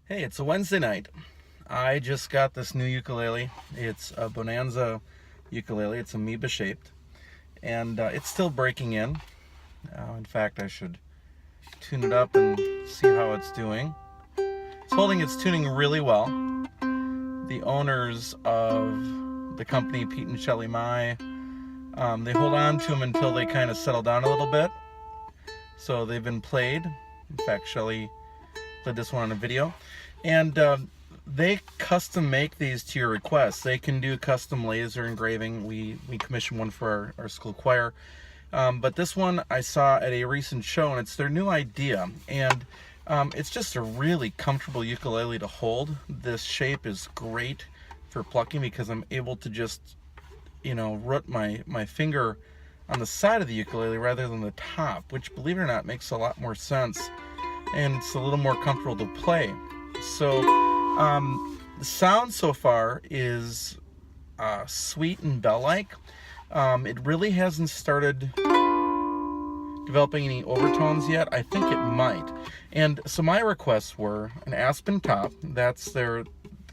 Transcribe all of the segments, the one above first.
Hey, it's a Wednesday night. I just got this new ukulele. It's a Bonanza ukulele. It's amoeba shaped, and it's still breaking in. In fact, I should tune it up and see how it's doing. It's holding its tuning really well. The owners of the company, Pete and Shelley Mai, they hold on to them until they kind of settle down a little bit. So they've been played. In fact, Shelley played this one on a video. And they custom make these to your request. They can do custom laser engraving. We commissioned one for our school choir. But this one I saw at a recent show, and it's their new idea. And it's just a really comfortable ukulele to hold. This shape is great for plucking because I'm able to just, root my finger on the side of the ukulele rather than the top, which, believe it or not, makes a lot more sense. And it's a little more comfortable to play. So the sound so far is sweet and bell-like. It really hasn't started developing any overtones yet. I think it might. And so my requests were an Aspen top. That's their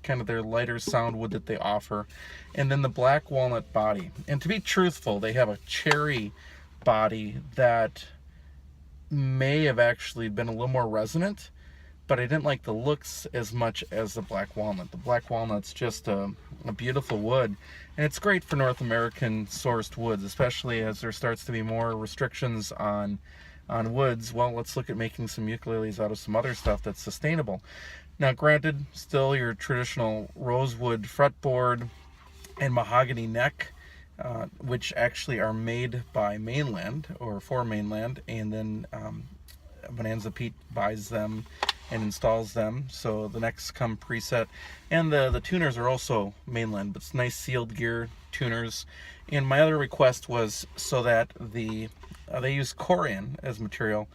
lighter sound wood that they offer. And then the Black Walnut body. And to be truthful, they have a cherry body that may have actually been a little more resonant, but I didn't like the looks as much as the Black Walnut. The Black Walnut's just a beautiful wood, and it's great for North American sourced woods, especially as there starts to be more restrictions on woods. Well, let's look at making some ukuleles out of some other stuff that's sustainable. Now, granted, still your traditional rosewood fretboard and mahogany neck, which actually are made by Mainland or for Mainland, and then Bonanza Pete buys them and installs them, so the necks come preset, and the tuners are also Mainland, but it's nice sealed gear tuners. And my other request was so that they use corian as material,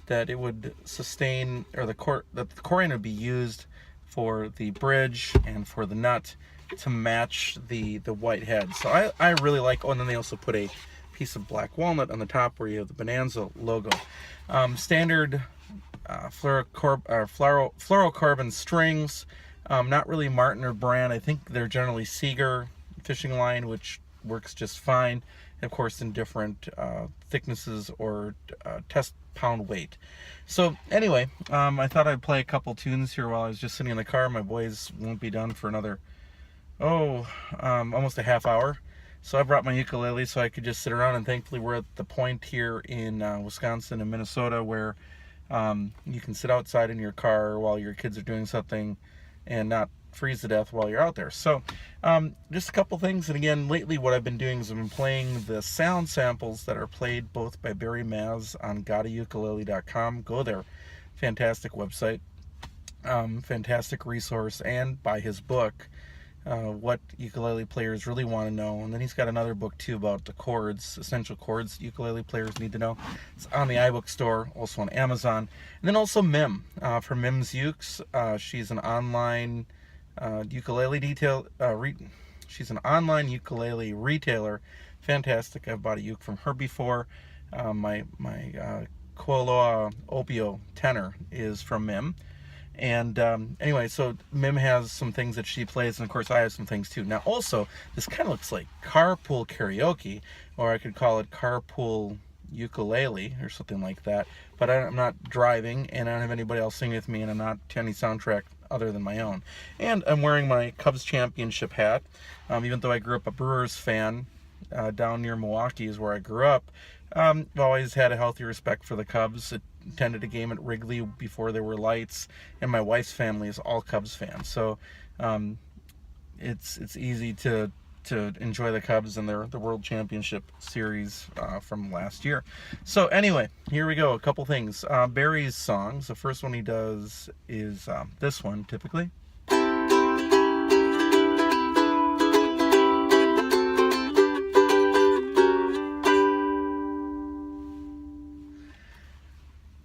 that it would sustain, or that the corian would be used for the bridge and for the nut to match the white head. So I really like. Oh, and then they also put a piece of Black Walnut on the top where you have the Bonanza logo. Standard fluorocarbon strings. Not really Martin or Brand. I think they're generally Seeger fishing line, which works just fine. Of course, in different thicknesses or test pound weight. So anyway, I thought I'd play a couple tunes here while I was just sitting in the car. My boys won't be done for another almost a half hour. So I brought my ukulele so I could just sit around, and thankfully we're at the point here in Wisconsin and Minnesota where you can sit outside in your car while your kids are doing something and not freeze to death while you're out there. So just a couple things. And again, lately what I've been doing is I've been playing the sound samples that are played both by Barry Maz on gottaukulele.com. Go there. Fantastic website. Fantastic resource. And buy his book, what ukulele players really want to know. And then he's got another book too about the chords, essential chords ukulele players need to know. It's on the iBook store, also on Amazon. And then also Mim, from Mim's Ukes. She's an online ukulele she's an online ukulele retailer. Fantastic. I've bought a uke from her before. My Koaloa Opio tenor is from Mim. And anyway, so Mim has some things that she plays, and of course I have some things too. Now also, this kind of looks like carpool karaoke, or I could call it carpool ukulele or something like that. But I'm not driving, and I don't have anybody else singing with me, and I'm not to any soundtrack other than my own. And I'm wearing my Cubs championship hat, even though I grew up a Brewers fan. Down near Milwaukee is where I grew up. I've always had a healthy respect for the Cubs. Attended a game at Wrigley before there were lights, and my wife's family is all Cubs fans. So it's easy to enjoy the Cubs and the World Championship Series from last year. So anyway, here we go. A couple things. Barry's songs. The first one he does is this one, typically.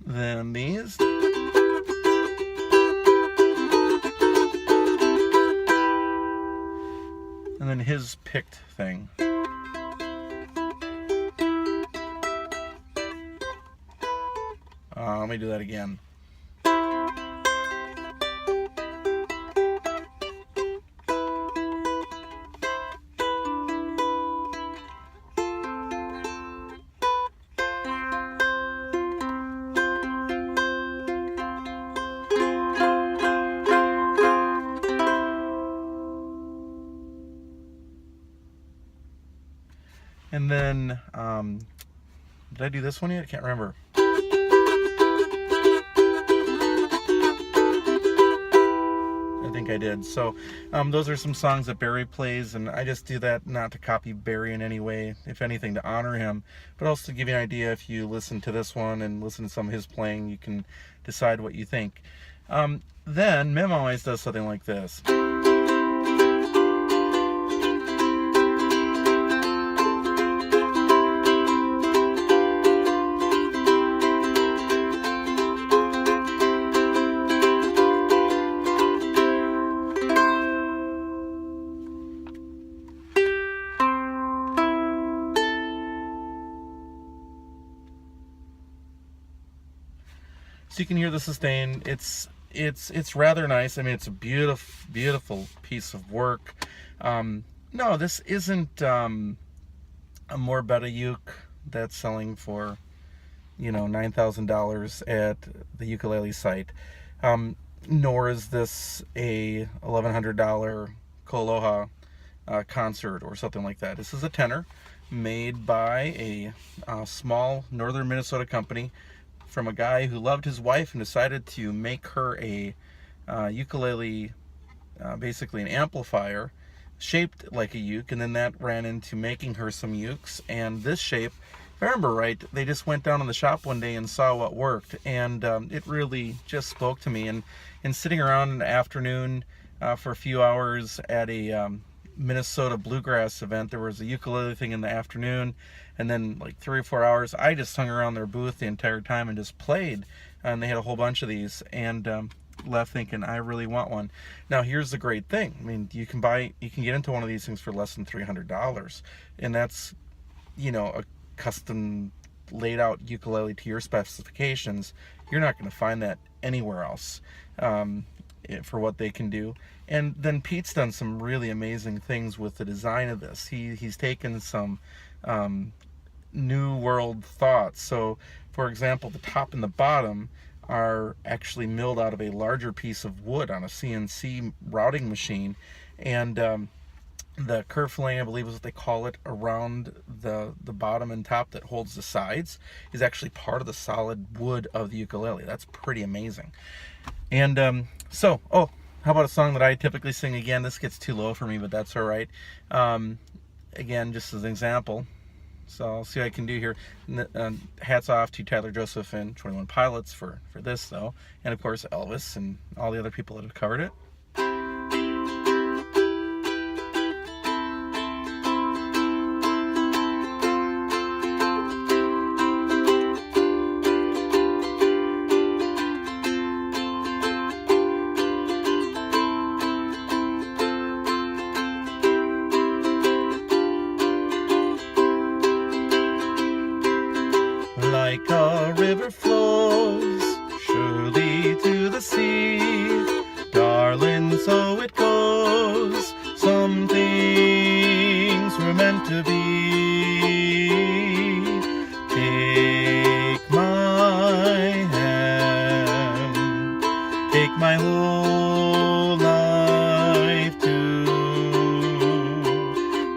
Then these. And then his picked thing. Let me do that again. And then, did I do this one yet? I can't remember. I think I did. So those are some songs that Barry plays, and I just do that not to copy Barry in any way, if anything to honor him, but also to give you an idea. If you listen to this one and listen to some of his playing, you can decide what you think. Then Mim always does something like this. So you can hear the sustain. It's rather nice. I mean, it's a beautiful piece of work. No, this isn't a Morbetta uke that's selling for, $9,000 at the ukulele site. Nor is this a $1,100 Koloha concert or something like that. This is a tenor made by a small northern Minnesota company, from a guy who loved his wife and decided to make her a ukulele, basically an amplifier shaped like a uke, and then that ran into making her some ukes. And this shape, if I remember right, they just went down in the shop one day and saw what worked, and it really just spoke to me. And sitting around in the afternoon for a few hours at a Minnesota bluegrass event, there was a ukulele thing in the afternoon, and then like 3 or 4 hours I just hung around their booth the entire time and just played, and they had a whole bunch of these, and left thinking I really want one. Now here's the great thing. I mean, you can get into one of these things for less than $300, and that's a custom laid out ukulele to your specifications. You're not going to find that anywhere else for what they can do. And then Pete's done some really amazing things with the design of this. He's taken some new world thoughts. So for example, the top and the bottom are actually milled out of a larger piece of wood on a CNC routing machine, and the curve filling, I believe is what they call it, around the bottom and top that holds the sides, is actually part of the solid wood of the ukulele. That's pretty amazing. And how about a song that I typically sing? Again, this gets too low for me, but that's all right. Again, just as an example. So I'll see what I can do here. Hats off to Tyler Joseph and 21 Pilots for this, though. And of course, Elvis and all the other people that have covered it. Like a river flows surely to the sea, darling, so it goes. Some things were meant to be. Take my hand, take my whole life too,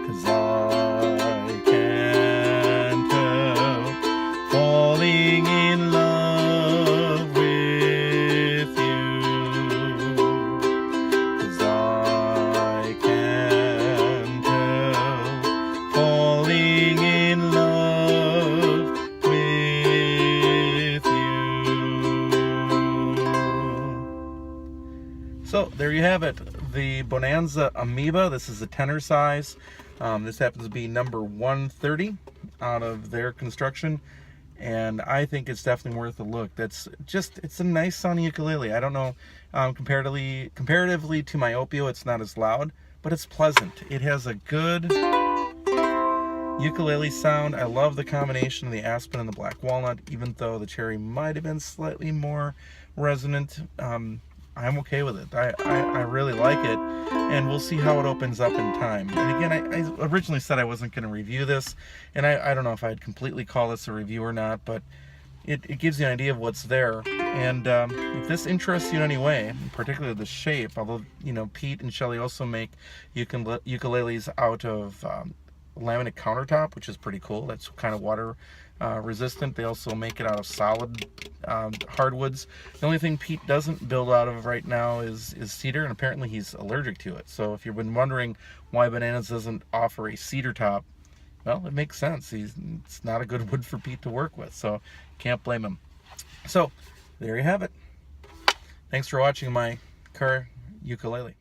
'cause I can't help falling in love with you, 'cause I can't help falling in love with you. So there you have it, the Bonanza Amoeba. This is the tenor size. This happens to be number 130 out of their construction, and I think it's definitely worth a look. It's a nice sounding ukulele. I don't know, comparatively to my Opio, it's not as loud, but it's pleasant. It has a good ukulele sound. I love the combination of the Aspen and the Black Walnut, even though the cherry might have been slightly more resonant. I'm okay with it. I really like it, and we'll see how it opens up in time. And again, I originally said I wasn't going to review this, and I don't know if I'd completely call this a review or not, but it gives you an idea of what's there. And if this interests you in any way, particularly the shape, although Pete and Shelley also make ukuleles out of laminate countertop, which is pretty cool. That's kind of water resistant. They also make it out of solid hardwoods. The only thing Pete doesn't build out of right now is cedar, and apparently he's allergic to it. So if you've been wondering why Bonanza doesn't offer a cedar top, well, it makes sense. It's not a good wood for Pete to work with, so can't blame him. So there you have it. Thanks for watching my car ukulele.